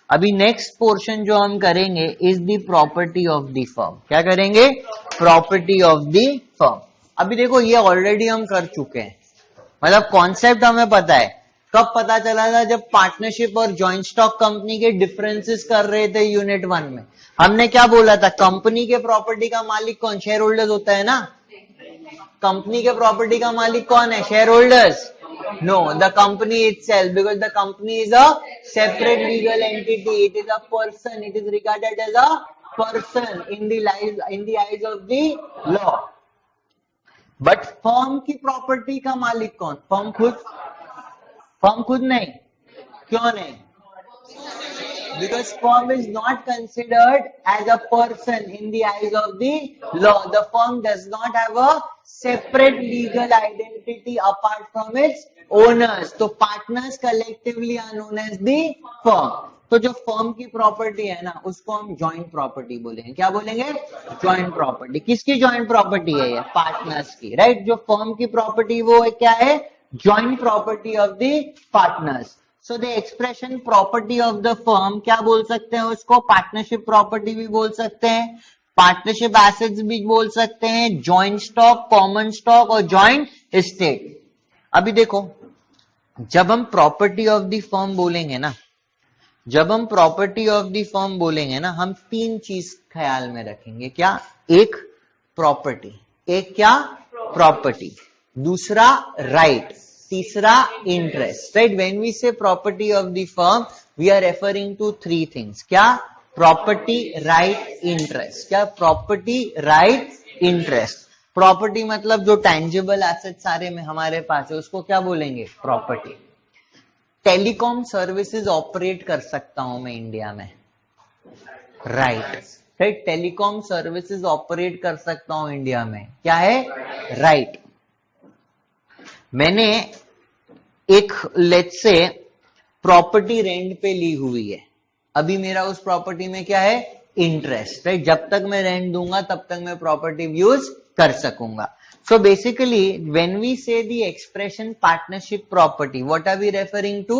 अभी next portion जो हम करेंगे is the property of the firm. क्या करेंगे? Property of the firm. अभी देखो ये ऑलरेडी हम कर चुके हैं, मतलब कॉन्सेप्ट हमें पता है। कब पता चला था? जब पार्टनरशिप और जॉइंट स्टॉक कंपनी के डिफरेंसेस कर रहे थे यूनिट 1 में। हमने क्या बोला था? कंपनी के प्रॉपर्टी का मालिक कौन? शेयर होल्डर्स होता है ना। कंपनी के प्रॉपर्टी का मालिक कौन है? Share holders? No, the company itself, because the company is a separate legal entity. It is a person. It is regarded as a person in the eyes of the law. But firm की property का मालिक कौन? Firm खुद नहीं। क्यों नहीं? Because firm is not considered as a person in the eyes of the law. The firm does not have a separate legal identity apart from its owners. तो partners collectively are known as the firm. तो जो firm की property है ना, उसको हम joint property बोलेंगे। क्या बोलेंगे? Joint property. किसकी जॉइंट प्रॉपर्टी है? ये पार्टनर्स की, राइट। जो फर्म की प्रॉपर्टी वो क्या है? Joint property of the partners. So the expression property of the firm क्या बोल सकते हैं उसको? पार्टनरशिप प्रॉपर्टी भी बोल सकते हैं, पार्टनरशिप एसेट्स भी बोल सकते हैं, जॉइंट स्टॉक, कॉमन स्टॉक और जॉइंट एस्टेट। अभी देखो, जब हम प्रॉपर्टी ऑफ द फर्म बोलेंगे ना, हम 3 चीज ख्याल में रखेंगे। क्या? एक प्रॉपर्टी, प्रॉपर्टी, दूसरा राइट, तीसरा interest, right. When we say property of the firm we are referring to 3 things. क्या? Property, right, interest. क्या? Property, right, interest. प्रॉपर्टी मतलब जो टैंजिबल एसेट सारे में हमारे पास है उसको क्या बोलेंगे? प्रॉपर्टी। टेलीकॉम सर्विसेज ऑपरेट कर सकता हूं मैं इंडिया में, राइट। टेलीकॉम सर्विसेज ऑपरेट कर सकता हूं इंडिया में, क्या है? राइट। मैंने एक लेट्स से प्रॉपर्टी रेंट पे ली हुई है, अभी मेरा उस प्रॉपर्टी में क्या है? Interest, right. जब तक मैं रेंट दूंगा तब तक मैं प्रॉपर्टी यूज कर सकूंगा। So basically when we say the expression partnership property, what are we referring to?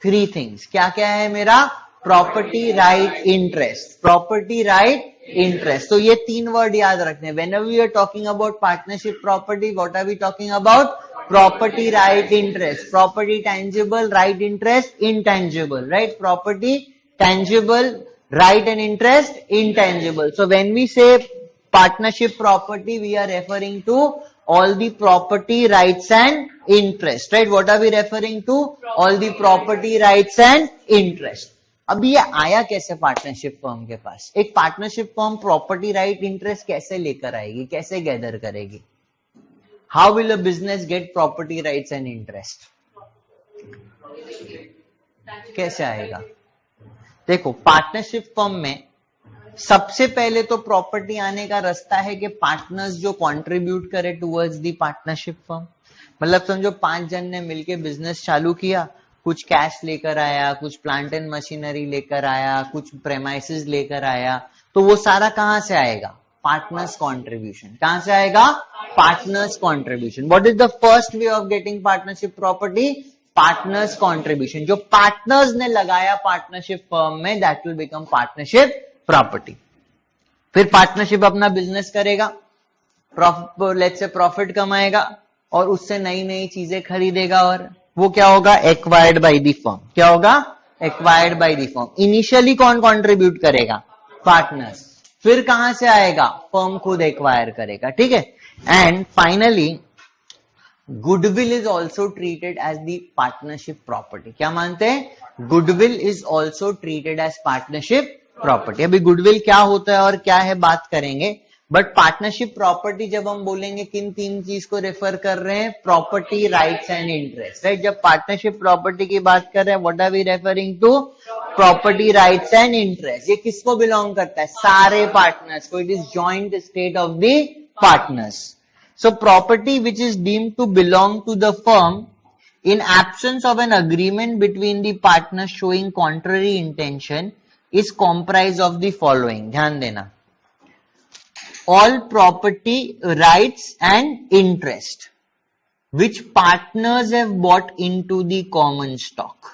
3 things. क्या क्या है मेरा? Property, right, interest. Property, right, interest. तो ये 3 वर्ड याद रखने। Whenever we are talking about partnership property, what are we talking about? Property, right, interest. Property tangible, right, interest intangible, right? Property tangible, right, and interest intangible. So when we say partnership property, we are referring to all the property, rights and interest, right? What are we referring to? All the property, rights and interest. अब ये आया कैसे partnership firm के पास? एक partnership firm property, right, interest कैसे लेकर आएगी, कैसे गैदर करेगी? How will a business get property, rights and interest? कैसे आएगा? देखो, पार्टनरशिप फर्म में सबसे पहले तो प्रॉपर्टी आने का रास्ता है कि पार्टनर्स जो कंट्रीब्यूट करे टुवर्ड्स दी पार्टनरशिप फर्म। मतलब समझो 5 जन ने मिलके बिजनेस चालू किया, कुछ कैश लेकर आया, कुछ प्लांट एंड मशीनरी लेकर आया, कुछ प्रेमाइसेस लेकर आया, तो वो सारा कहां से आएगा? Partners contribution. कहां से आएगा? Partners contribution. What is the first way of getting partnership property? Partners contribution. जो पार्टनर्स ने लगाया पार्टनरशिप फर्म में, that will become partnership property. फिर पार्टनरशिप अपना बिजनेस करेगा, लेट्स से प्रॉफिट कमाएगा और उससे नई नई चीजें खरीदेगा, और वो क्या होगा? Acquired by the firm. क्या होगा? Acquired by the firm. Initially कौन कंट्रीब्यूट करेगा? पार्टनर्स। फिर कहां से आएगा? फर्म खुद एक्वायर करेगा, ठीक है। And finally goodwill is also treated as the partnership property. क्या मानते हैं? Goodwill is also treated as partnership property. अभी गुडविल क्या होता है और क्या है बात करेंगे, बट पार्टनरशिप प्रॉपर्टी जब हम बोलेंगे किन 3 चीज को रेफर कर रहे हैं? Property, rights and interest, right. जब पार्टनरशिप प्रॉपर्टी की बात कर रहे हैं, what are we referring to? Property, rights and interest. ये किसको बिलोंग करता है? सारे पार्टनर्स को। It is joint state of the partners. So property which is deemed to belong to the firm in absence of an agreement between the partners showing contrary intention is comprised of the following. ध्यान देना, all property, rights and interest which partners have bought into the common stock.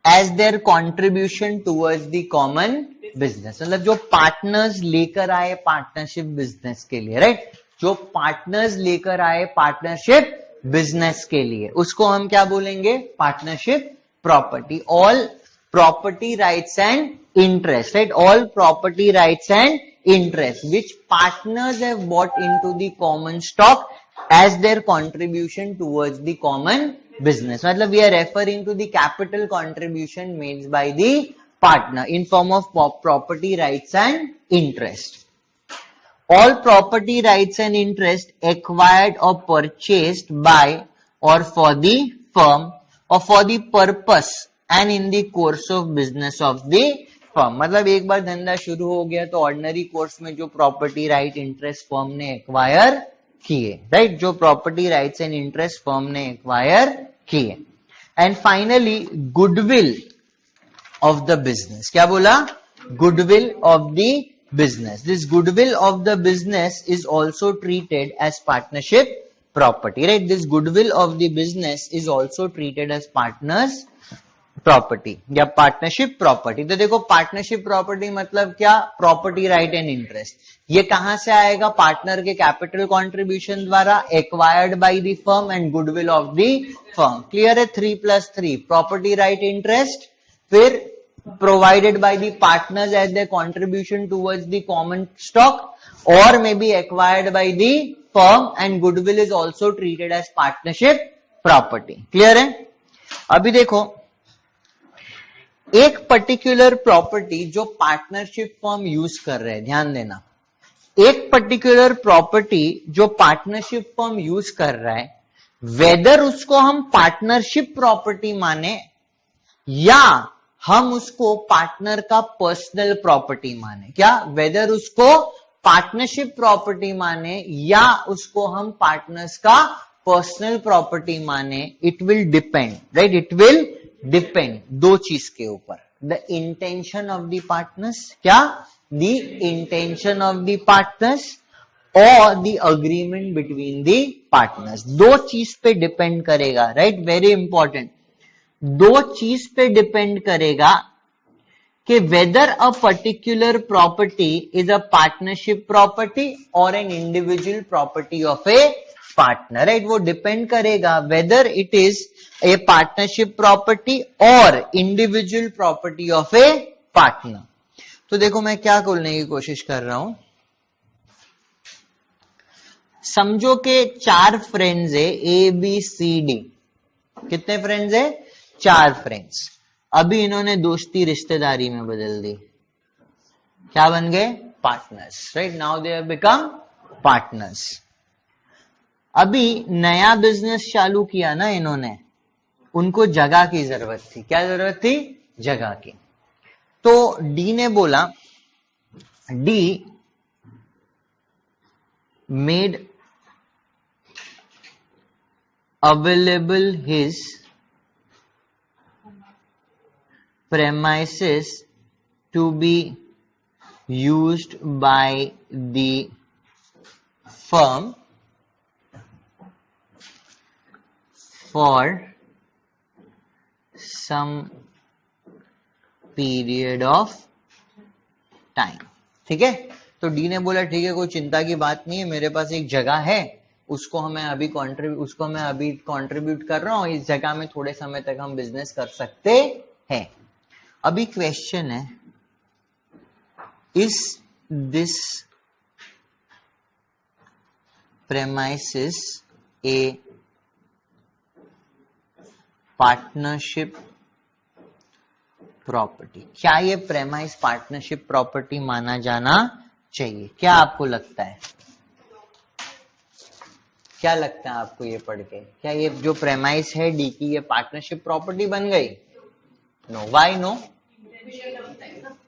As their contribution towards the common business. मतलब जो partners लेकर आए partnership business के लिए, right, जो partners लेकर आए पार्टनरशिप बिजनेस के लिए, उसको हम क्या बोलेंगे? Partnership property. All property rights and interest, right? All property rights and interest which partners have bought into the common stock as their contribution towards the common business. मतलब we are referring to the capital contribution made by the partner in form of property rights and interest. All property rights and interest acquired or purchased by or for the firm or for the purpose and in the course of business of the firm. मतलब एक बार धंधा शुरू हो गया तो ordinary course में जो property right interest firm ने एक्वायर किए, राइट, जो property rights and interest firm ने एक्वायर किए। And finally goodwill of the business. क्या बोला? Goodwill of the business. This goodwill of the business is also treated as partnership property, right. This goodwill of the business is also treated as partners property या partnership property. तो देखो partnership property मतलब क्या? Property right and interest. ये कहां से आएगा? Partner के कैपिटल कंट्रीब्यूशन द्वारा, acquired by the firm and goodwill of the firm. Clear है? 3+3 प्रॉपर्टी राइट इंटरेस्ट, फिर provided by the partners as their contribution towards the common stock और मे be acquired by the firm and goodwill is also treated as partnership property. Clear है? अभी देखो एक particular property जो partnership firm use कर रहे हैं, ध्यान देना, एक पर्टिकुलर प्रॉपर्टी जो पार्टनरशिप फर्म यूज कर रहा है, वेदर उसको हम पार्टनरशिप प्रॉपर्टी माने या हम उसको पार्टनर का पर्सनल प्रॉपर्टी माने। क्या? वेदर उसको पार्टनरशिप प्रॉपर्टी माने या उसको हम पार्टनर्स का पर्सनल प्रॉपर्टी माने, it will depend, right, it will depend दो चीज के ऊपर, the intention of the partners. क्या? The intention of the partners और the agreement between the partners. दो चीज पे डिपेंड करेगा, राइट, वेरी इंपॉर्टेंट। दो चीज पे डिपेंड करेगा कि whether a particular property is a partnership property और an individual property of a partner, right. वो डिपेंड करेगा whether it is a partnership property और individual property of a partner. तो देखो मैं क्या बोलने की कोशिश कर रहा हूं, समझो कि 4 फ्रेंड्स है, ए बी सी डी। कितने फ्रेंड्स है? 4 फ्रेंड्स। अभी इन्होंने दोस्ती रिश्तेदारी में बदल दी, क्या बन गए? Partners, right. Now they have become partners. अभी नया बिजनेस चालू किया ना इन्होंने, उनको जगह की जरूरत थी। क्या जरूरत थी? जगह की। तो डी ने बोला, D made available his premises to be used by the firm for some period of time। ठीक है? तो डी ने बोला ठीक है, कोई चिंता की बात नहीं है, मेरे पास एक जगह है, उसको मैं अभी कंट्रीब्यूट कर रहा हूं, इस जगह में थोड़े समय तक हम बिजनेस कर सकते हैं। अभी क्वेश्चन है, is this premises A partnership property? क्या ये प्रेमाइस पार्टनरशिप प्रॉपर्टी माना जाना चाहिए? क्या आपको लगता है? क्या लगता है आपको ये पढ़ के? क्या ये जो प्रेमाइस है डी की, ये पार्टनरशिप प्रॉपर्टी बन गई? No. Why no?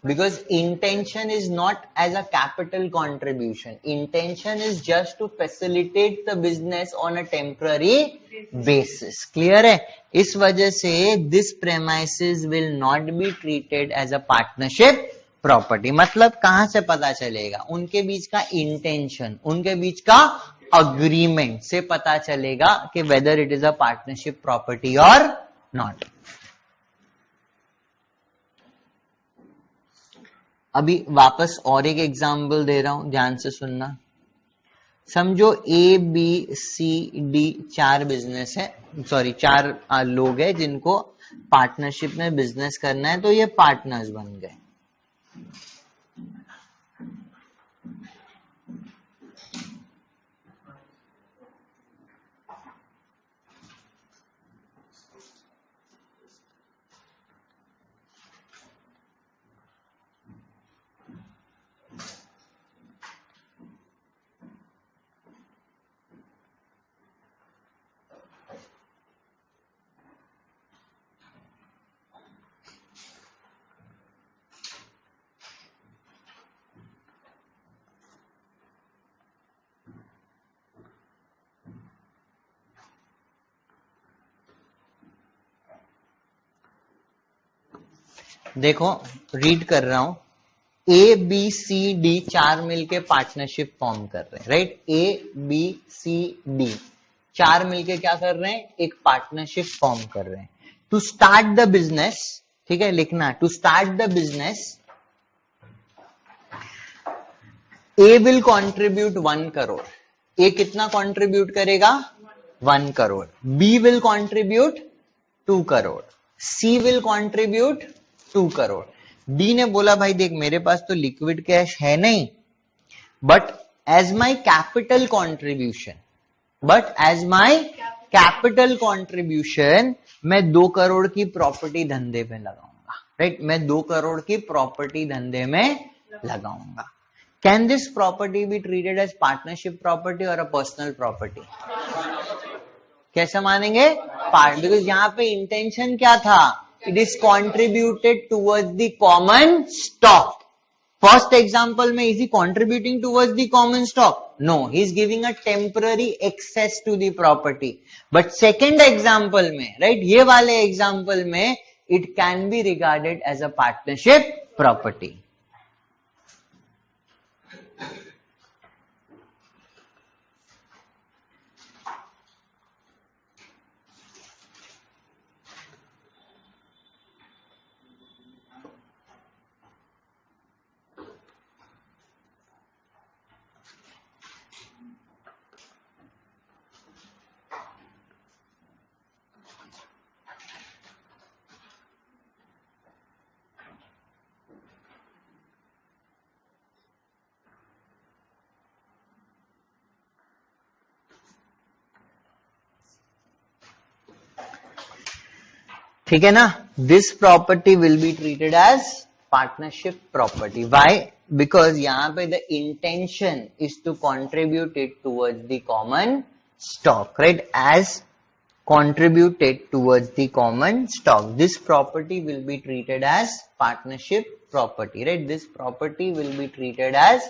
Because intention is not as a capital contribution. Intention is just to facilitate the business on a temporary basis. Clear है? इस वजह से this premises will not be treated as a partnership property. मतलब कहां से पता चलेगा? उनके बीच का intention, उनके बीच का agreement से पता चलेगा कि whether it is a partnership property or not. अभी वापस और एक एग्जाम्पल दे रहा हूं, ध्यान से सुनना। समझो A B C D 4 business है, सॉरी 4 लोग हैं जिनको पार्टनरशिप में बिजनेस करना है, तो ये पार्टनर्स बन गए। देखो रीड कर रहा हूं, ए बी सी डी 4 मिलके पार्टनरशिप फॉर्म कर रहे हैं, right. A B C D 4 मिलके क्या कर रहे हैं, एक पार्टनरशिप फॉर्म कर रहे हैं। टू स्टार्ट द बिजनेस, ठीक है लिखना, to start the business A will contribute 1 crore. A कितना कॉन्ट्रीब्यूट करेगा, 1 crore. B will contribute 2 crore. C will contribute 2 crore. D ने बोला भाई देख मेरे पास तो लिक्विड कैश है नहीं, but as my capital contribution मैं 2 करोड़ की प्रॉपर्टी धंधे में लगाऊंगा, राइट। मैं 2 करोड़ की प्रॉपर्टी धंधे में लगाऊंगा। Can this property be treated as partnership property और अ पर्सनल प्रॉपर्टी? कैसे मानेंगे, पार्ट, बिकॉज यहां पे इंटेंशन क्या था, it is contributed towards the common stock. First example में is he contributing towards the common stock? No, he is giving a temporary access to the property. But second example में, right, ये वाले example में it can be regarded as a partnership property. ठीक है ना। This property will be treated as partnership property. Why? Because यहां पे the intention is to contribute it towards the common stock, right, as contributed towards the common stock. This property will be treated as partnership property, right? This property will be treated as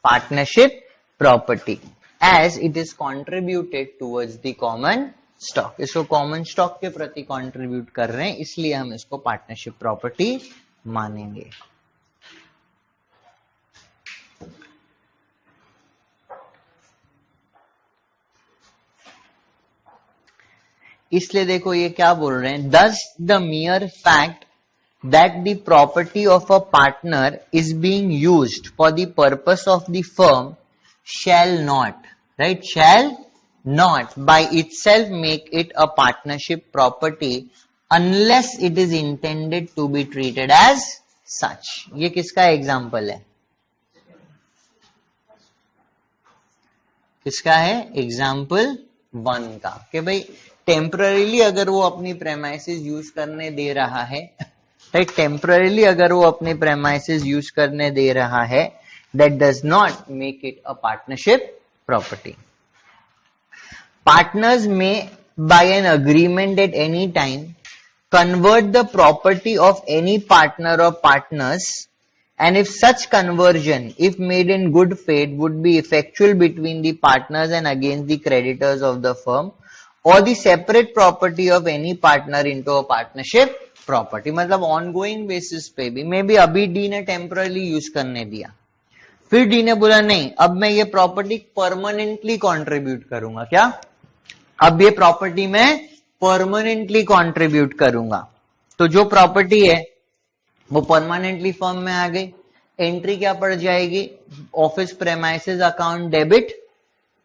partnership property as it is contributed towards the common stock. इसको common stock के प्रति contribute कर रहे हैं, इसलिए हम इसको partnership property मानेंगे। इसलिए देखो ये क्या बोल रहे हैं, thus the mere fact that the property of a partner is being used for the purpose of the firm shall not, right, shall not by itself make it a partnership property unless it is intended to be treated as such. ये किसका example है, किसका है, example 1 का, कि भाई temporarily अगर वो अपनी प्रेमाइसिस यूज करने दे रहा है, राइट, टेम्पररीली अगर वो अपने प्रेमाइसिस यूज करने दे रहा है, that does not make it a partnership property. Partners में by an agreement at any time convert the property of any partner or partners, and if such conversion, if made in good faith, would be effectual between the partners and against the creditors of the firm, or the separate property of any partner into a partnership property. मतलब ongoing basis पे भी, may be अभी D ने temporarily use करने दिया, फिर D ने बोला नहीं अब मैं ये प्रॉपर्टी परमानेंटली कॉन्ट्रीब्यूट करूंगा। क्या? अब ये प्रॉपर्टी मैं परमानेंटली कॉन्ट्रीब्यूट करूंगा। तो जो प्रॉपर्टी है वो परमानेंटली फर्म में आ गई, एंट्री क्या पड़ जाएगी, office premises account debit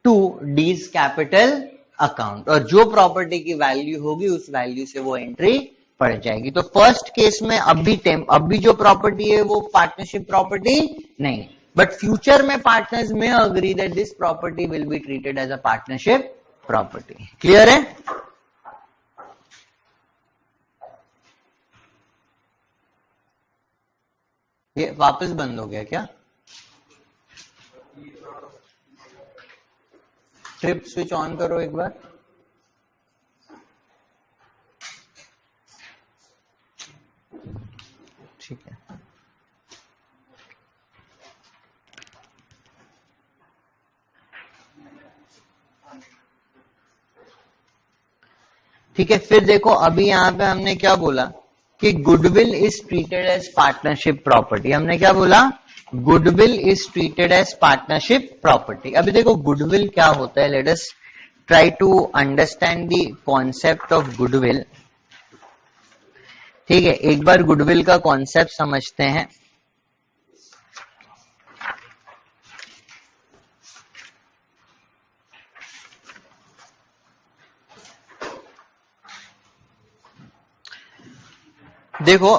to D's capital account, और जो प्रॉपर्टी की वैल्यू होगी उस वैल्यू से वो एंट्री पड़ जाएगी। तो फर्स्ट केस में अभी जो प्रॉपर्टी है वो पार्टनरशिप प्रॉपर्टी नहीं, बट फ्यूचर में पार्टनर्स में agree that this property will be treated as a partnership property. Clear है? ये वापस बंद हो गया क्या? ट्रिप स्विच ऑन करो एक बार। ठीक है, ठीक है। फिर देखो अभी यहां पे हमने क्या बोला कि goodwill is treated as partnership property. हमने क्या बोला? Goodwill is treated as partnership property. अभी देखो गुडविल क्या होता है, let us try to understand the concept of goodwill. ठीक है, एक बार गुडविल का कॉन्सेप्ट समझते हैं। देखो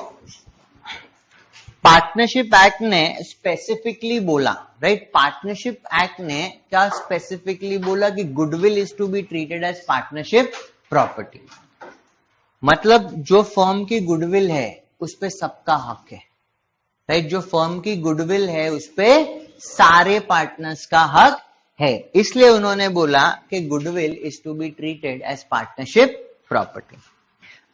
पार्टनरशिप एक्ट ने स्पेसिफिकली बोला, राइट, पार्टनरशिप एक्ट ने क्या स्पेसिफिकली बोला कि goodwill is to be treated as partnership property. मतलब जो फर्म की गुडविल है उस पे सबका हक है, राइट, जो फर्म की गुडविल है उस पे सारे पार्टनर्स का हक है। इसलिए उन्होंने बोला कि goodwill is to be treated as partnership property.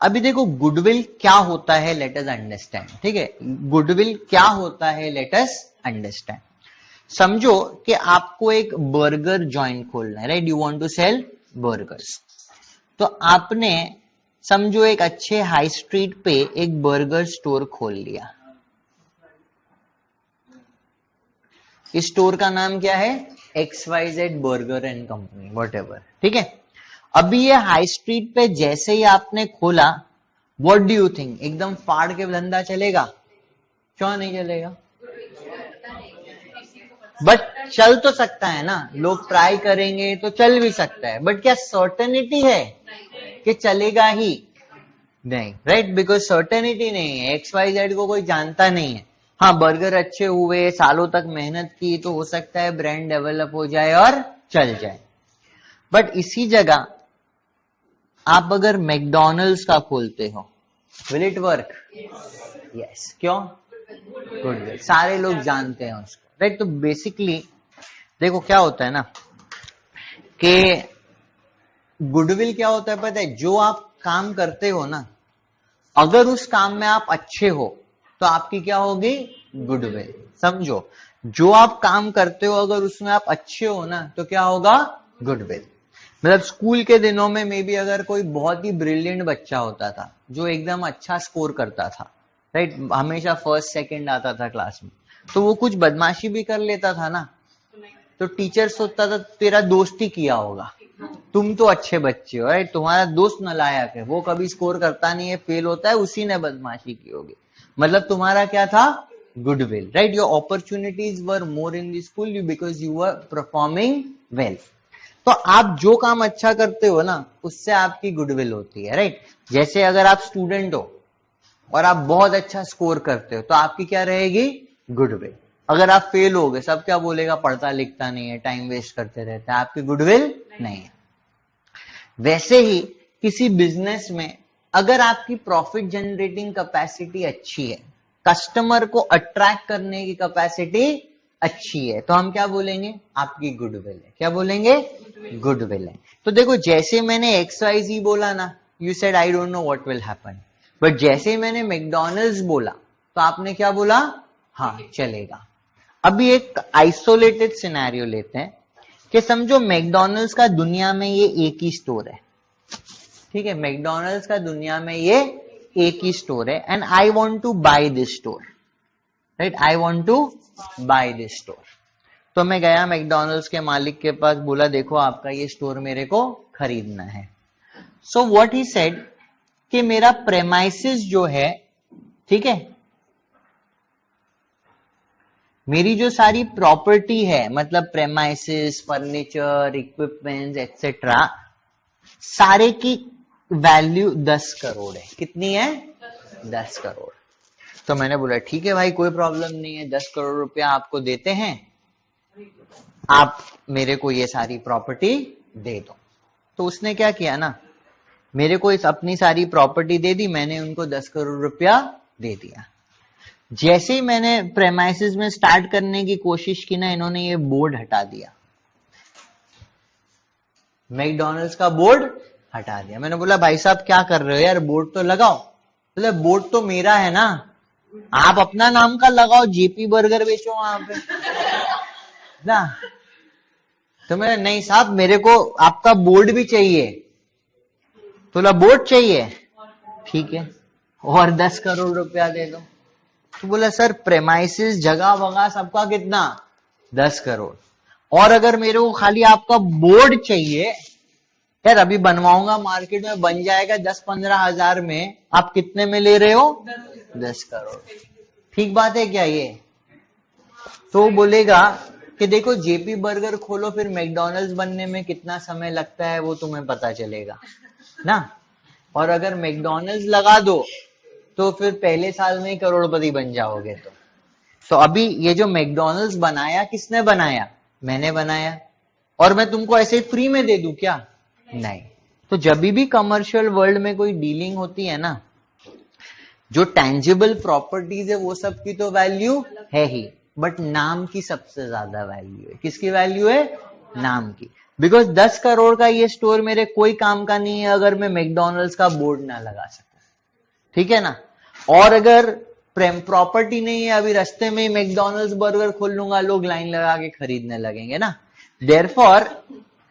अभी देखो गुडविल क्या होता है, लेट अस अंडरस्टैंड। ठीक है, गुडविल क्या होता है, लेट अस अंडरस्टैंड। समझो कि आपको एक बर्गर जॉइंट खोलना है, right, you want to sell burgers. तो आपने समझो एक अच्छे हाई स्ट्रीट पे एक बर्गर स्टोर खोल लिया। इस स्टोर का नाम क्या है? XYZ burger and company, whatever. ठीक है, अभी ये हाई स्ट्रीट पे जैसे ही आपने खोला, व्हाट डू यू थिंक, एकदम फाड़ के धंधा चलेगा? क्यों नहीं चलेगा? बट चल तो सकता है ना, लोग ट्राई करेंगे तो चल भी सकता है, बट क्या सर्टेनिटी है कि चलेगा ही? नहीं, राइट, बिकॉज सर्टेनिटी नहीं है। XYZ को कोई जानता नहीं है। हाँ, बर्गर अच्छे हुए, सालों तक मेहनत की, तो हो सकता है ब्रांड डेवलप हो जाए और चल जाए। बट इसी जगह आप अगर मैकडॉनल्ड्स का खोलते हो, विल इट वर्क? यस। क्यों? गुडविल, सारे लोग जानते हैं उसको, राइट। तो बेसिकली देखो क्या होता है ना कि गुडविल क्या होता है पता है? जो आप काम करते हो ना, अगर उस काम में आप अच्छे हो तो आपकी क्या होगी? गुडविल। समझो, जो आप काम करते हो अगर उसमें आप अच्छे हो ना तो क्या होगा? गुडविल। मतलब स्कूल के दिनों में मे बी अगर कोई बहुत ही ब्रिलियंट बच्चा होता था जो एकदम अच्छा स्कोर करता था, राइट, हमेशा फर्स्ट सेकंड आता था क्लास में, तो वो कुछ बदमाशी भी कर लेता था ना, तो टीचर सोचता था तेरा दोस्त ही किया होगा, तुम तो अच्छे बच्चे हो, राइट, तुम्हारा दोस्त नालायक है, वो कभी स्कोर करता नहीं है, फेल होता है, उसी ने बदमाशी की होगी। मतलब तुम्हारा क्या था? Goodwill, right. Your opportunities were more in the school because you were performing well. तो आप जो काम अच्छा करते हो ना उससे आपकी गुडविल होती है, राइट। जैसे अगर आप स्टूडेंट हो और आप बहुत अच्छा स्कोर करते हो तो आपकी क्या रहेगी? गुडविल। अगर आप फेल हो गए, सब क्या बोलेगा? पढ़ता लिखता नहीं है, टाइम वेस्ट करते रहता है, आपकी गुडविल नहीं है। वैसे ही किसी बिजनेस में अगर आपकी प्रॉफिट जनरेटिंग कैपेसिटी अच्छी है, कस्टमर को अट्रैक्ट करने की कैपेसिटी अच्छी है, तो हम क्या बोलेंगे? आपकी गुडविल है। क्या बोलेंगे? गुडविल है। तो देखो जैसे मैंने XYZ बोला ना, you said I don't know what will happen, but जैसे ही मैंने मैकडॉनल्ड्स बोला तो आपने क्या बोला? हाँ, चलेगा। अभी एक आइसोलेटेड सिनेरियो लेते हैं कि समझो मैकडॉनल्ड्स का दुनिया में ये एक ही स्टोर है। ठीक है, मैकडॉनल्ड्स का दुनिया में ये एक ही स्टोर है and I want to buy this store, right, I want to buy this store. तो मैं गया मैकडॉनल्ड्स के मालिक के पास, बोला देखो आपका ये स्टोर मेरे को खरीदना है। सो व्हाट ही सेड कि मेरा प्रेमाइसिस जो है, ठीक है, मेरी जो सारी प्रॉपर्टी है, मतलब प्रेमाइसिस, फर्नीचर, इक्विपमेंट्स एक्सेट्रा, सारे की वैल्यू 10 करोड़ है। कितनी है? 10 करोड़। तो मैंने बोला ठीक है भाई, कोई प्रॉब्लम नहीं है, 10 करोड़ रुपया आपको देते हैं, आप मेरे को ये सारी प्रॉपर्टी दे दो। तो उसने क्या किया ना, मेरे को इस अपनी सारी प्रॉपर्टी दे दी, मैंने उनको 10 करोड़ रुपया दे दिया। जैसे ही मैंने प्रेमाइसिस में स्टार्ट करने की कोशिश की ना, इन्होंने ये बोर्ड हटा दिया, मैकडॉनल्ड्स का बोर्ड हटा दिया। मैंने बोला भाई साहब क्या कर रहे हो यार, बोर्ड तो लगाओ। बोले बोर्ड तो मेरा है ना, आप अपना नाम का लगाओ, जेपी बर्गर बेचो वहां पे ना। तो मैं, नहीं साहब मेरे को आपका बोर्ड भी चाहिए। तो बोला बोर्ड चाहिए, ठीक है, और 10 करोड़ रुपया दे दो। तो बोला सर प्रेमाइसिस, जगह वगह सबका कितना? 10 करोड़। और अगर मेरे को खाली आपका बोर्ड चाहिए, यार अभी बनवाऊंगा, मार्केट में बन जाएगा 10-15 हजार में, आप कितने में ले रहे हो? 10 करोड़। ठीक बात है क्या ये? तो बोलेगा कि देखो जेपी बर्गर खोलो, फिर मैकडॉनल्ड्स बनने में कितना समय लगता है वो तुम्हें पता चलेगा ना। और अगर मैकडॉनल्ड्स लगा दो तो फिर पहले साल में ही करोड़पति बन जाओगे। तो अभी ये जो मैकडॉनल्ड्स बनाया, किसने बनाया? मैंने बनाया। और मैं तुमको ऐसे फ्री में दे दूं क्या? नहीं। तो जब भी कमर्शियल वर्ल्ड में कोई डीलिंग होती है ना, जो टैंजिबल प्रॉपर्टीज है वो सब की तो वैल्यू है ही, बट नाम की सबसे ज्यादा वैल्यू है। किसकी वैल्यू है? नाम की। बिकॉज 10 करोड़ का ये स्टोर मेरे कोई काम का नहीं है अगर मैं मैकडॉनल्ड्स का बोर्ड ना लगा सकूं, ठीक है ना। और अगर प्रॉपर्टी नहीं है, अभी रास्ते में ही मैकडॉनल्ड्स बर्गर खोल लूंगा, लोग लाइन लगा के खरीदने लगेंगे ना। Therefore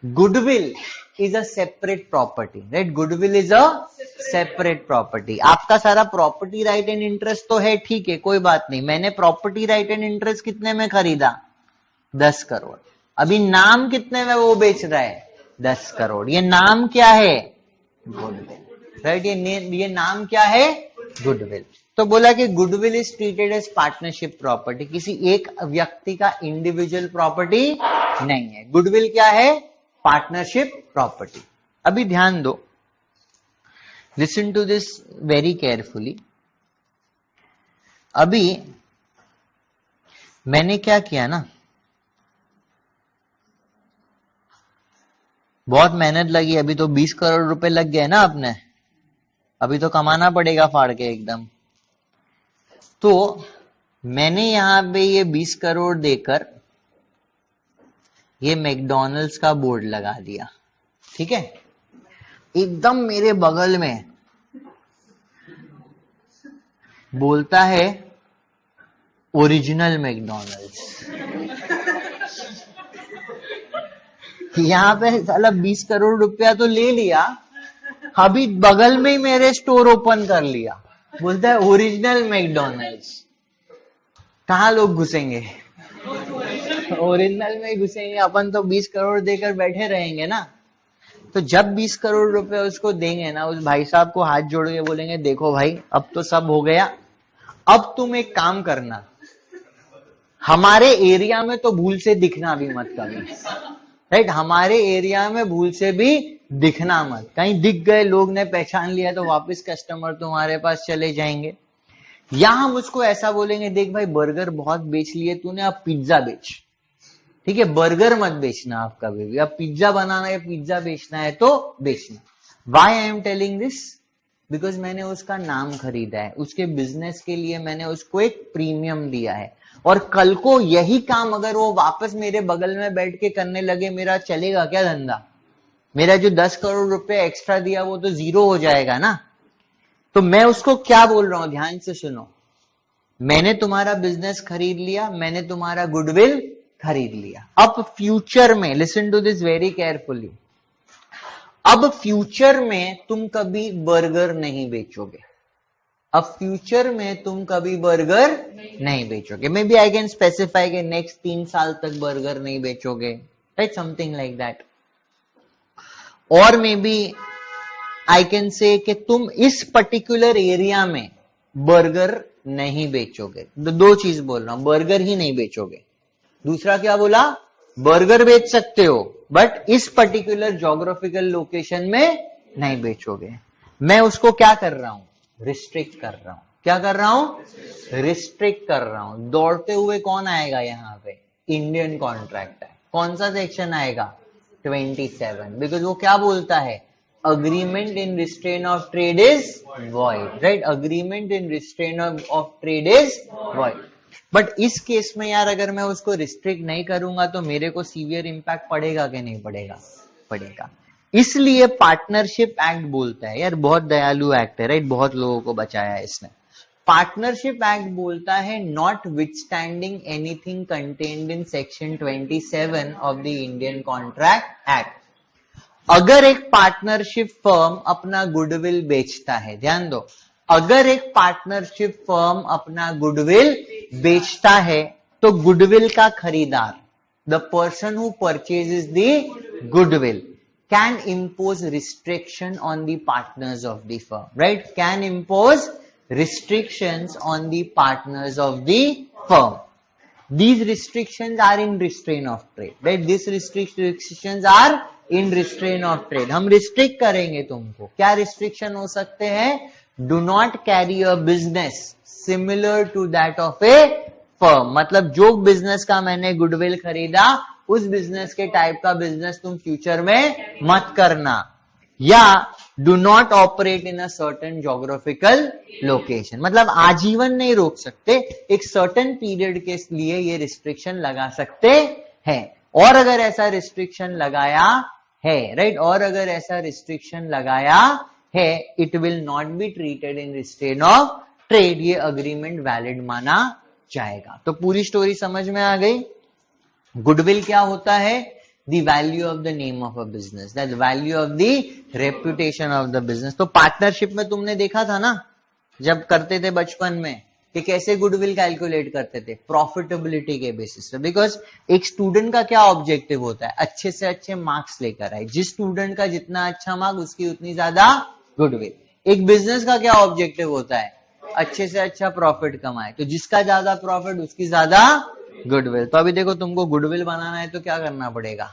goodwill is a separate property, right? Goodwill is a separate property. आपका सारा प्रॉपर्टी राइट एंड इंटरेस्ट तो है, ठीक है, कोई बात नहीं। मैंने प्रॉपर्टी राइट एंड इंटरेस्ट कितने में खरीदा? 10 करोड़। अभी नाम कितने में वो बेच रहा है? 10 करोड़। ये नाम क्या है? Goodwill, right? ये नाम क्या है? गुडविल। तो बोला कि goodwill is treated as partnership property, किसी एक व्यक्ति का इंडिविजुअल प्रॉपर्टी नहीं है। गुडविल क्या है? Partnership property. अभी ध्यान दो, listen to this very carefully. अभी मैंने क्या किया ना, बहुत मेहनत लगी, अभी तो 20 करोड़ रुपए लग गए ना अपने, अभी तो कमाना पड़ेगा फाड़ के एकदम। तो मैंने यहां पे ये 20 करोड़ देकर ये मैकडॉनल्ड्स का बोर्ड लगा दिया, ठीक है। एकदम मेरे बगल में बोलता है ओरिजिनल मैकडॉनल्ड्स। यहां पे साला 20 करोड़ रुपया तो ले लिया, अभी बगल में ही मेरे स्टोर ओपन कर लिया, बोलता है ओरिजिनल मैकडॉनल्ड्स। कहां लोग घुसेंगे? ओरिजिनल में ही घुसेंगे। अपन तो 20 करोड़ देकर बैठे रहेंगे ना। तो जब 20 करोड़ रुपए उसको देंगे ना, उस भाई साहब को हाथ जोड़ के बोलेंगे देखो भाई अब तो सब हो गया, अब तुम एक काम करना, हमारे एरिया में तो भूल से दिखना भी मत कभी, राइट? हमारे एरिया में भूल से भी दिखना मत। कहीं दिख गए, लोग ने पहचान लिया तो वापस कस्टमर तुम्हारे पास चले जाएंगे। यहां हम उसको ऐसा बोलेंगे, देख भाई बर्गर बहुत बेच लिए तूने, अब पिज्जा बेच, ठीक है? बर्गर मत बेचना आप कभी भी, अब पिज्जा बनाना है, पिज्जा बेचना है तो बेचना। Why I am telling this? Because मैंने उसका नाम खरीदा है, उसके बिजनेस के लिए मैंने उसको एक प्रीमियम दिया है। और कल को यही काम अगर वो वापस मेरे बगल में बैठ के करने लगे, मेरा चलेगा क्या धंधा? मेरा जो 10 करोड़ रुपए एक्स्ट्रा दिया वो तो जीरो हो जाएगा ना। तो मैं उसको क्या बोल रहा हूं, ध्यान से सुनो। मैंने तुम्हारा बिजनेस खरीद लिया, मैंने तुम्हारा गुडविल खरीद लिया। अब फ्यूचर में, listen to this very carefully, अब फ्यूचर में तुम कभी बर्गर नहीं बेचोगे। अब फ्यूचर में तुम कभी बर्गर नहीं बेचोगे। Maybe I can specify कि नेक्स्ट 3 साल तक बर्गर नहीं बेचोगे, राइट? Something like that. और may be I can say कि तुम इस पर्टिकुलर एरिया में बर्गर नहीं बेचोगे। दो चीज बोल रहा हूं, बर्गर ही नहीं बेचोगे। दूसरा क्या बोला, बर्गर बेच सकते हो बट इस पर्टिकुलर ज्योग्राफिकल लोकेशन में नहीं बेचोगे। मैं उसको क्या कर रहा हूं, रिस्ट्रिक्ट कर रहा हूं। क्या कर रहा हूं, रिस्ट्रिक्ट कर रहा हूं। दौड़ते हुए कौन आएगा यहाँ पे, इंडियन कॉन्ट्रैक्ट है। कौन सा सेक्शन आएगा, 27, बिकॉज वो क्या बोलता है, agreement in restraint of trade is void, right? agreement in restraint of trade is void. But इस केस में यार अगर मैं उसको रिस्ट्रिक्ट नहीं करूंगा तो मेरे को सीवियर इंपैक्ट पड़ेगा कि नहीं पड़ेगा, पड़ेगा। इसलिए पार्टनरशिप एक्ट बोलता है, यार बहुत दयालु एक्ट है, राइट, बहुत लोगों को बचाया है इसने। पार्टनरशिप एक्ट बोलता है not withstanding anything contained in section 27 of the Indian contract act. अगर एक पार्टनरशिप फर्म अपना गुडविल बेचता है, ध्यान दो, अगर एक पार्टनरशिप फर्म अपना गुडविल बेचता है तो गुडविल का खरीदार, the person who purchases the goodwill, can impose restriction on the partners of the firm, right, can impose restrictions on the partners of the firm. These restrictions are in restraint of trade, right? These restrictions are in restraint of trade. हम restrict करेंगे तुमको। क्या restriction हो सकते हैं, do not carry a business similar to that of a firm। मतलब जो business का मैंने गुडविल खरीदा उस बिजनेस के टाइप का बिजनेस तुम फ्यूचर में मत करना, या do not operate in a certain geographical location. मतलब आजीवन नहीं रोक सकते, एक सर्टेन पीरियड के लिए ये रिस्ट्रिक्शन लगा सकते हैं। और अगर ऐसा रिस्ट्रिक्शन लगाया है, राइट, और अगर ऐसा रिस्ट्रिक्शन लगाया है, it will not be treated in restraint of trade, ये अग्रीमेंट वैलिड माना जाएगा। तो पूरी स्टोरी समझ में आ गई। गुडविल क्या होता है, the value of the name of a business, that value of the reputation of the business। तो पार्टनरशिप में तुमने देखा था ना, जब करते थे बचपन में, कि कैसे गुडविल कैलकुलेट करते थे, प्रॉफिटेबिलिटी के बेसिस पे। बिकॉज एक स्टूडेंट का क्या ऑब्जेक्टिव होता है, अच्छे से अच्छे मार्क्स लेकर आए। जिस स्टूडेंट का जितना अच्छा मार्क्स उसकी उतनी ज्यादा गुडविल। एक बिजनेस का क्या ऑब्जेक्टिव होता है, अच्छे से अच्छा प्रॉफिट कमाए, तो जिसका ज्यादा प्रॉफिट उसकी ज्यादा गुडविल। तो अभी देखो तुमको गुडविल बनाना है तो क्या करना पड़ेगा,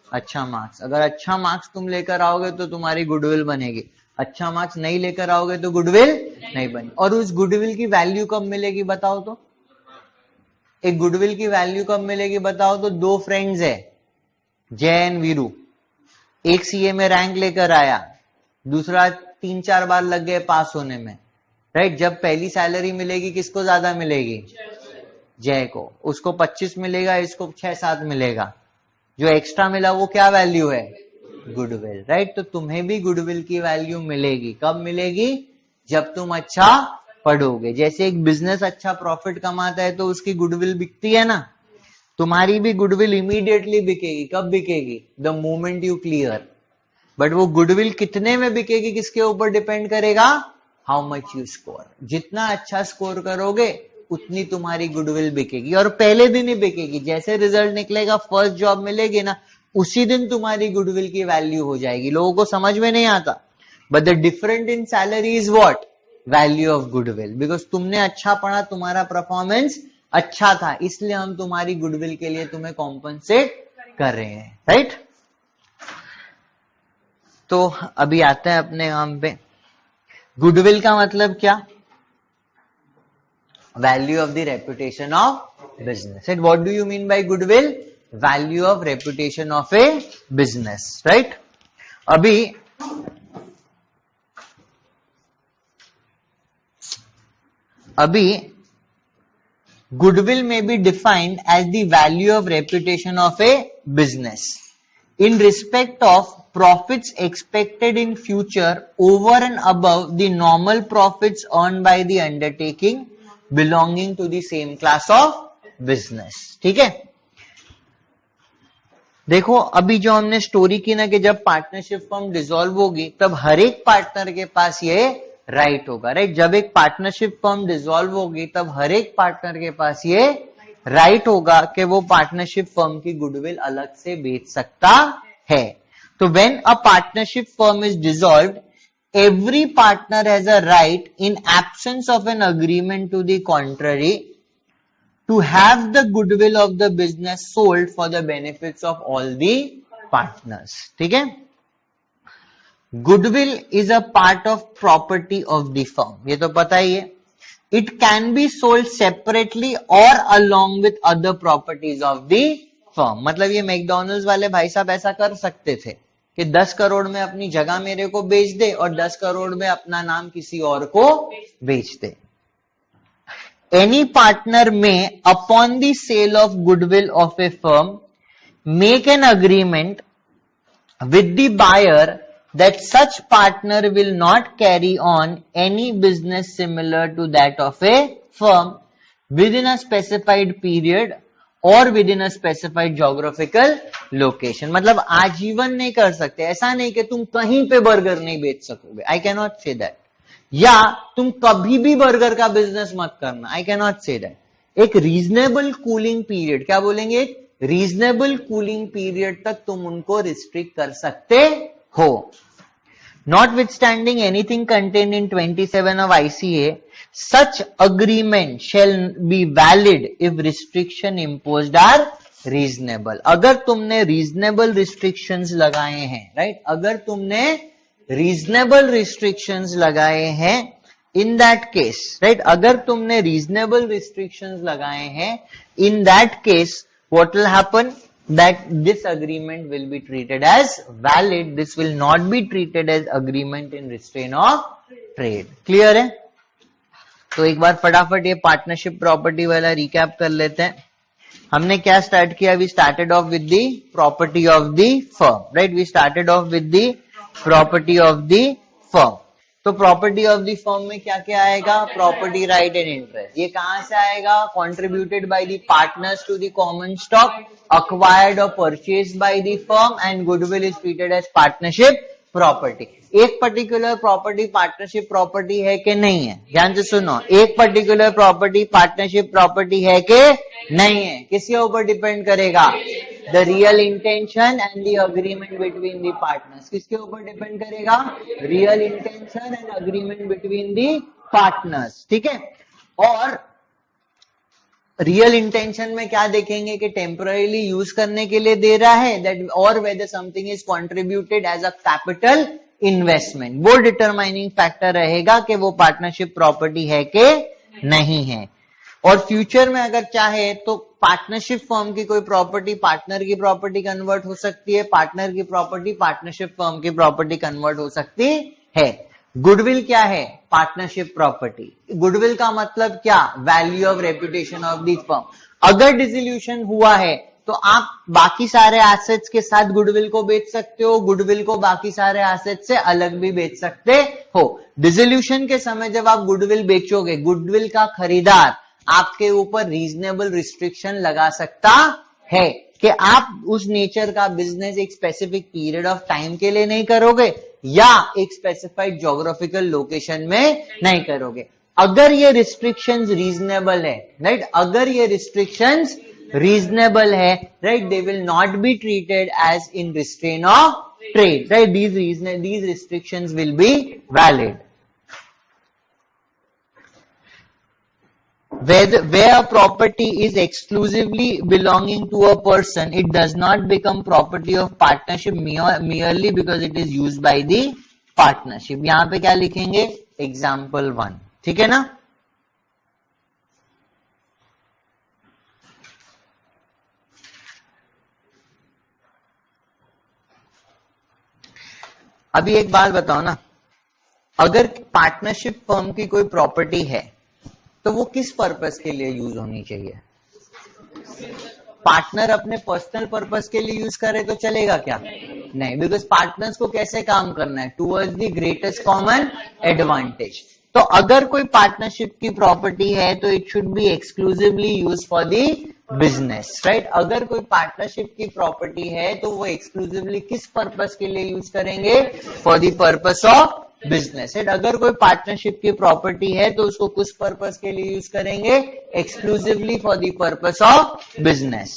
अच्छा मार्क्स। अगर अच्छा मार्क्स तुम लेकर आओगे तो तुम्हारी गुडविल बनेगी, अच्छा मार्क्स नहीं लेकर आओगे तो गुडविल नहीं बनेगी। और उस गुडविल की वैल्यू कब मिलेगी बताओ तो, एक गुडविल की वैल्यू कब मिलेगी बताओ तो। दो फ्रेंड्स है, जय एंड वीरू, एक सीए में रैंक लेकर आया, दूसरा 3-4 बार लग गए पास होने में, राइट। जब पहली सैलरी मिलेगी किसको ज्यादा मिलेगी, जय को, उसको 25 मिलेगा, इसको 6-7 मिलेगा। जो एक्स्ट्रा मिला वो क्या वैल्यू है, गुडविल, राइट। तो तुम्हें भी गुडविल की वैल्यू मिलेगी, कब मिलेगी, जब तुम अच्छा पढ़ोगे। जैसे एक बिजनेस अच्छा प्रॉफिट कमाता है तो उसकी गुडविल बिकती है ना, तुम्हारी भी गुडविल इमीडिएटली बिकेगी। कब बिकेगी, the moment you clear. But वो गुडविल कितने में बिकेगी किसके ऊपर डिपेंड करेगा, हाउ मच यू स्कोर। जितना अच्छा स्कोर करोगे उतनी तुम्हारी गुडविल बिकेगी, और पहले दिन ही बिकेगी। जैसे रिजल्ट निकलेगा, फर्स्ट जॉब मिलेगी ना, उसी दिन तुम्हारी गुडविल की वैल्यू हो जाएगी। लोगों को समझ में नहीं आता, but the different in salary is what, value of goodwill. Because तुमने अच्छा पढ़ा, तुम्हारा परफॉर्मेंस अच्छा था, इसलिए हम तुम्हारी गुडविल के लिए तुम्हें कॉम्पनसेट कर रहे हैं, राइट। तो अभी आते हैं अपने काम पे। गुडविल का मतलब क्या, value of the reputation of business, right? What do you mean by goodwill, value of reputation of a business, right? अभी goodwill may be defined as the value of reputation of a business in respect of profits expected in future over and above the normal profits earned by the undertaking belonging to the same class of business। ठीक है, देखो अभी जो हमने story की ना, कि जब पार्टनरशिप फर्म डिसॉल्व होगी तब हर एक पार्टनर के पास ये राइट होगा, राइट। जब एक पार्टनरशिप फर्म डिसॉल्व होगी तब हर एक पार्टनर के पास ये राइट होगा कि वो पार्टनरशिप फर्म की गुडविल अलग से बेच सकता है। तो when a partnership firm is dissolved, every partner has a right in absence of an agreement to the contrary to have the goodwill of the business sold for the benefits of all the partners. ठीक है, goodwill is a part of property of the firm, ये तो पता ही है. It can be sold separately or along with other properties of the firm. मतलब ये McDonald's वाले भाई साहब ऐसा कर सकते थे कि 10 करोड़ में अपनी जगह मेरे को बेच दे और 10 करोड़ में अपना नाम किसी और को बेच दे. Any partner may, upon the sale of goodwill of a firm, make an agreement with the buyer that such partner will not carry on any business similar to that of a firm within a specified period or within a specified geographical location. मतलब आजीवन नहीं कर सकते, ऐसा नहीं कि तुम कहीं पे बर्गर नहीं बेच सकोगे. I cannot say that. या तुम कभी भी बर्गर का बिजनेस मत करना. I cannot say that. एक रीजनेबल कूलिंग पीरियड, क्या बोलेंगे, रीजनेबल कूलिंग पीरियड तक तुम उनको रिस्ट्रिक्ट कर सकते हो. Notwithstanding anything contained in 27 of ICA, such agreement shall be valid if restriction imposed are reasonable. अगर तुमने reasonable restrictions लगाए हैं, right? अगर तुमने reasonable restrictions लगाए हैं, in that case, right? अगर तुमने reasonable restrictions लगाए हैं, in that case, what will happen? That this agreement will be treated as valid. This will not be treated as agreement in restraint of trade. Clear है? तो एक बार फटाफट ये partnership property वाला रिकैप कर लेते हैं. हमने क्या स्टार्ट किया? We started off with the property of the firm, right? We started off with the property of the firm. तो प्रॉपर्टी ऑफ द फर्म में क्या क्या आएगा? Property, right and interest. ये कहां से आएगा? Contributed by the partners to the common stock, acquired or purchased by the firm, and goodwill is treated as partnership property. एक पर्टिकुलर प्रॉपर्टी पार्टनरशिप प्रॉपर्टी है कि नहीं है? ध्यान से सुनो, एक पर्टिकुलर प्रॉपर्टी पार्टनरशिप प्रॉपर्टी है कि नहीं है? किसके ऊपर डिपेंड करेगा? The real intention and the agreement between the partners. किसके ऊपर डिपेंड करेगा? Real intention and agreement between the partners. ठीक है, और रियल इंटेंशन में क्या देखेंगे कि टेम्पररीली यूज करने के लिए दे रहा है, दैट, और whether something is contributed as a capital investment. वो डिटरमाइनिंग फैक्टर रहेगा कि वो पार्टनरशिप प्रॉपर्टी है कि नहीं है. और फ्यूचर में अगर चाहे तो पार्टनरशिप फर्म की कोई प्रॉपर्टी पार्टनर की प्रॉपर्टी कन्वर्ट हो सकती है, पार्टनर की प्रॉपर्टी पार्टनरशिप फर्म की प्रॉपर्टी कन्वर्ट हो सकती है. गुडविल क्या है? Partnership property. गुडविल का मतलब क्या? Value of reputation of the firm. अगर डिसोल्यूशन हुआ है तो आप बाकी सारे एसेट्स के साथ गुडविल को बेच सकते हो, गुडविल को बाकी सारे एसेट्स से अलग भी बेच सकते हो. डिसोल्यूशन के समय जब आप गुडविल बेचोगे, गुडविल का खरीदार आपके ऊपर रीजनेबल रिस्ट्रिक्शन लगा सकता है कि आप उस नेचर का बिजनेस एक स्पेसिफिक पीरियड ऑफ टाइम के लिए नहीं करोगे या एक स्पेसिफाइड ज्योग्राफिकल लोकेशन में नहीं करोगे. अगर ये रिस्ट्रिक्शंस रीजनेबल है, राइट, अगर ये रिस्ट्रिक्शंस रीजनेबल है, right, they will not be treated as in restraint of trade, right. These restrictions will be valid. Where a property is exclusively belonging to a person, it does not become property of partnership merely because it is used by the partnership. यहां पे क्या लिखेंगे? Example 1. ठीक है ना? अभी एक बात बताओ ना, अगर पार्टनरशिप फर्म की कोई प्रॉपर्टी है तो वो किस पर्पस के लिए यूज होनी चाहिए? पार्टनर अपने पर्सनल पर्पस के लिए यूज करे तो चलेगा क्या? नहीं, बिकॉज पार्टनर्स को कैसे काम करना है? Towards the greatest common advantage. तो अगर कोई पार्टनरशिप की प्रॉपर्टी है तो it should be exclusively use for the business, right. अगर कोई पार्टनरशिप की प्रॉपर्टी है तो वो एक्सक्लूसिवली किस पर्पस के लिए यूज करेंगे? For the purpose of business. अगर कोई पार्टनरशिप की प्रॉपर्टी है तो उसको किस पर्पस के लिए यूज करेंगे? Exclusively for the purpose of business.